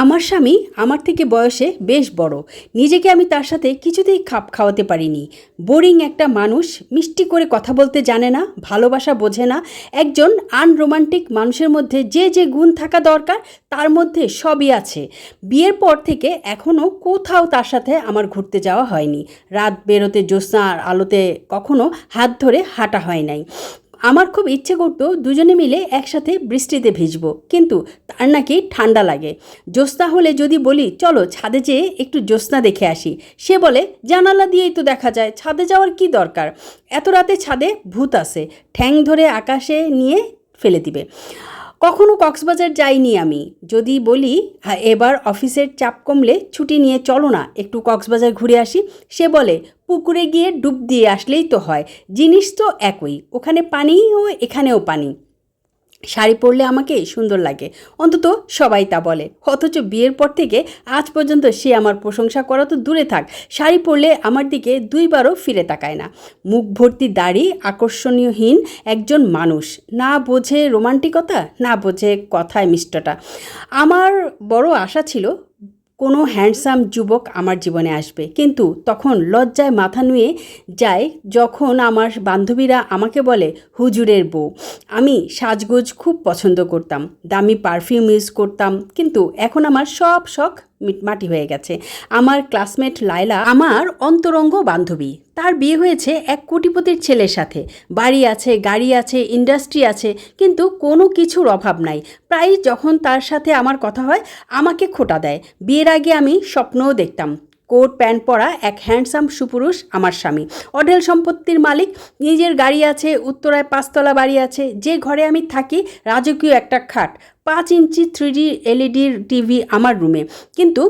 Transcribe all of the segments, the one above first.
আমার স্বামী আমার থেকে বয়সে বেশ বড়। নিজেকে আমি তার সাথে কিছুতেই খাপ খাওয়াতে পারিনি। বোরিং একটা মানুষ, মিষ্টি করে কথা বলতে জানে না, ভালোবাসা বোঝে না। একজন আনরোমান্টিক মানুষের মধ্যে যে যে গুণ থাকা দরকার তার মধ্যে সবই আছে। বিয়ের পর থেকে এখনও কোথাও তার সাথে আমার ঘুরতে যাওয়া হয়নি। রাত বেরোতে জ্যোৎস্নার আলোতে কখনো হাত ধরে হাঁটা হয় নাই। আমার খুব ইচ্ছে করতো দুজনে মিলে একসাথে বৃষ্টিতে ভিজবো, কিন্তু তার নাকি ঠান্ডা লাগে। জ্যোৎস্না হলে যদি বলি চলো ছাদে যেয়ে একটু জ্যোৎস্না দেখে আসি, সে বলে জানালা দিয়েই তো দেখা যায়, ছাদে যাওয়ার কি দরকার, এত রাতে ছাদে ভূত আসে, ঠ্যাং ধরে আকাশে নিয়ে ফেলে দিবে। কখনো কক্সবাজার যাইনি আমি। যদি বলি এবার অফিসের চাপ কমলে ছুটি নিয়ে চলো না একটু কক্সবাজার ঘুরে আসি, সে বলে পুকুরে গিয়ে ডুব দিয়ে আসলেই তো হয়, জিনিস তো একই, ওখানে পানিও এখানেও পানি। শাড়ি পরলে আমাকে সুন্দর লাগে, অন্তত সবাই তা বলে। অথচ বিয়ের পর থেকে আজ পর্যন্ত সে আমার প্রশংসা করা তো দূরে থাক, শাড়ি পরলে আমার দিকে দুইবারও ফিরে তাকায় না। মুখ ভর্তি দাড়ি, আকর্ষণীয়হীন একজন মানুষ, না বোঝে রোমান্টিকতা, না বোঝে কথায় মিষ্টতা। আমার বড় আশা ছিল কোনো হ্যান্ডসাম যুবক আমার জীবনে আসবে, কিন্তু তখন লজ্জায় মাথা নুয়ে যায় যখন আমার বান্ধবীরা আমাকে বলে হুজুরের বউ। আমি সাজগোজ খুব পছন্দ করতাম, দামি পারফিউম ইউজ করতাম, কিন্তু এখন আমার সব শখ মাটি হয়ে গেছে। আমার ক্লাসমেট লায়লা আমার অন্তরঙ্গ বান্ধবী, তার বিয়ে হয়েছে এক কোটিপতির ছেলের সাথে, বাড়ি আছে, গাড়ি আছে, ইন্ডাস্ট্রি আছে, কিন্তু কোনো কিছুর অভাব নাই। প্রায় যখন তার সাথে আমার কথা হয় আমাকে খোঁটা দেয়। বিয়ের আগে আমি স্বপ্নও দেখতাম কোট প্যান্ট পরা এক হ্যান্ডসাম সুপুরুষ আমার স্বামী, অঢেল সম্পত্তির মালিক, নিজের গাড়ি আছে, উত্তরায় 5 তলা বাড়ি আছে, যে ঘরে আমি থাকি রাজকীয় একটা খাট, 5 ইঞ্চি 3D LED টিভি আমার রুমে, কিন্তু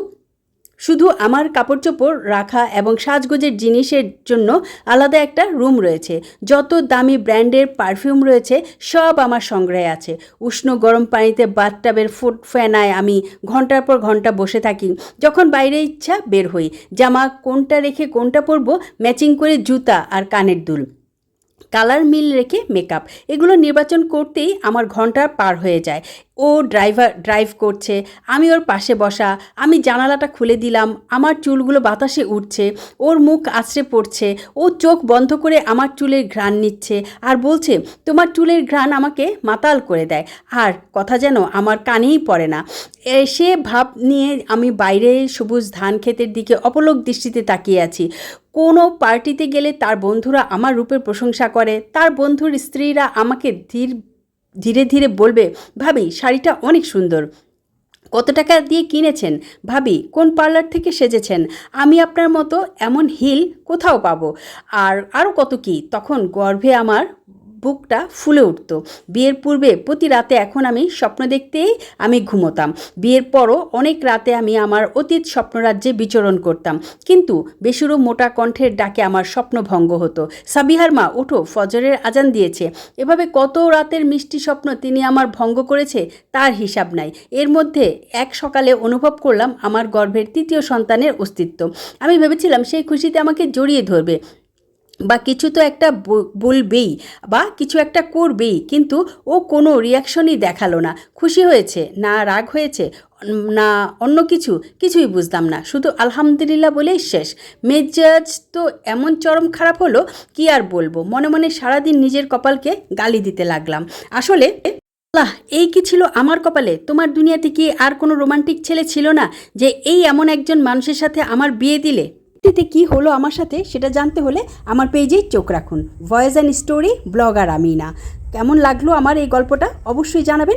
শুধু আমার কাপড় চোপড় রাখা এবং সাজগোজের জিনিসের জন্য আলাদা একটা রুম রয়েছে। যত দামি ব্র্যান্ডের পারফিউম রয়েছে সব আমার সংগ্রহে আছে। উষ্ণ গরম পানিতে বাথটাবের ফুট ফ্যানায় আমি ঘন্টার পর ঘন্টা বসে থাকি। যখন বাইরে ইচ্ছা বের হই, জামা কোনটা রেখে কোনটা পরবো, ম্যাচিং করে জুতা আর কানের দুল, কালার মিল রেখে মেকআপ, এগুলো নির্বাচন করতেই আমার ঘন্টা পার হয়ে যায়। ও ড্রাইভ করছে, আমি ওর পাশে বসা, আমি জানালাটা খুলে দিলাম, আমার চুলগুলো বাতাসে উঠছে, ওর মুখ আছড়ে পড়ছে, ও চোখ বন্ধ করে আমার চুলের ঘ্রাণ নিচ্ছে আর বলছে তোমার চুলের ঘ্রাণ আমাকে মাতাল করে দেয়, আর কথা যেন আমার কানেই পড়ে না। সে ভাব নিয়ে আমি বাইরে সবুজ ধান ক্ষেতের দিকে অপলক দৃষ্টিতে তাকিয়ে আছি। কোনো পার্টিতে গেলে তার বন্ধুরা আমার রূপের প্রশংসা করে, তার বন্ধুর স্ত্রীরা আমাকে ধীরে ধীরে বলবে ভাবি শাড়িটা অনেক সুন্দর, কত টাকা দিয়ে কিনেছেন, ভাবি কোন পার্লার থেকে সেজেছেন, আমি আপনার মতো এমন হিল কোথাও পাবো, আর আরও কত কি। তখন গর্ভে আমার বুকটা ফুলে উঠত। বিয়ের পূর্বে প্রতি রাতে এখন আমি স্বপ্ন দেখতেই আমি ঘুমোতাম। বিয়ের পরও অনেক রাতে আমি আমার অতীত স্বপ্নরাজ্যে বিচরণ করতাম, কিন্তু বেসুরো মোটা কণ্ঠের ডাকে আমার স্বপ্ন ভঙ্গ হতো। সাবিহার মা ওঠো, ফজরের আজান দিয়েছে। এভাবে কত রাতের মিষ্টি স্বপ্ন তিনি আমার ভঙ্গ করেছে তার হিসাব নাই। এর মধ্যে এক সকালে অনুভব করলাম আমার গর্ভের 3য় সন্তানের অস্তিত্ব। আমি ভেবেছিলাম সেই খুশিতে আমাকে জড়িয়ে ধরবে বা কিছু তো একটা বলবেই বা কিছু একটা করবেই, কিন্তু ও কোনো রিয়াকশনই দেখালো না। খুশি হয়েছে না রাগ হয়েছে না অন্য কিছু, কিছুই বুঝলাম না, শুধু আলহামদুলিল্লাহ বলেই শেষ। মেজাজ তো এমন চরম খারাপ হলো কি আর বলবো। মনে মনে সারাদিন নিজের কপালকে গালি দিতে লাগলাম। আসলে আল্লাহ, এই কি ছিল আমার কপালে? তোমার দুনিয়াতে কি আর কোনো রোমান্টিক ছেলে ছিল না যে এই এমন একজন মানুষের সাথে আমার বিয়ে দিলে? এতে কি হলো আমার সাথে সেটা জানতে হলে আমার পেজেই চোখ রাখুন। Voice and story blogger Amina. কেমন লাগলো আমার এই গল্পটা অবশ্যই জানাবেন।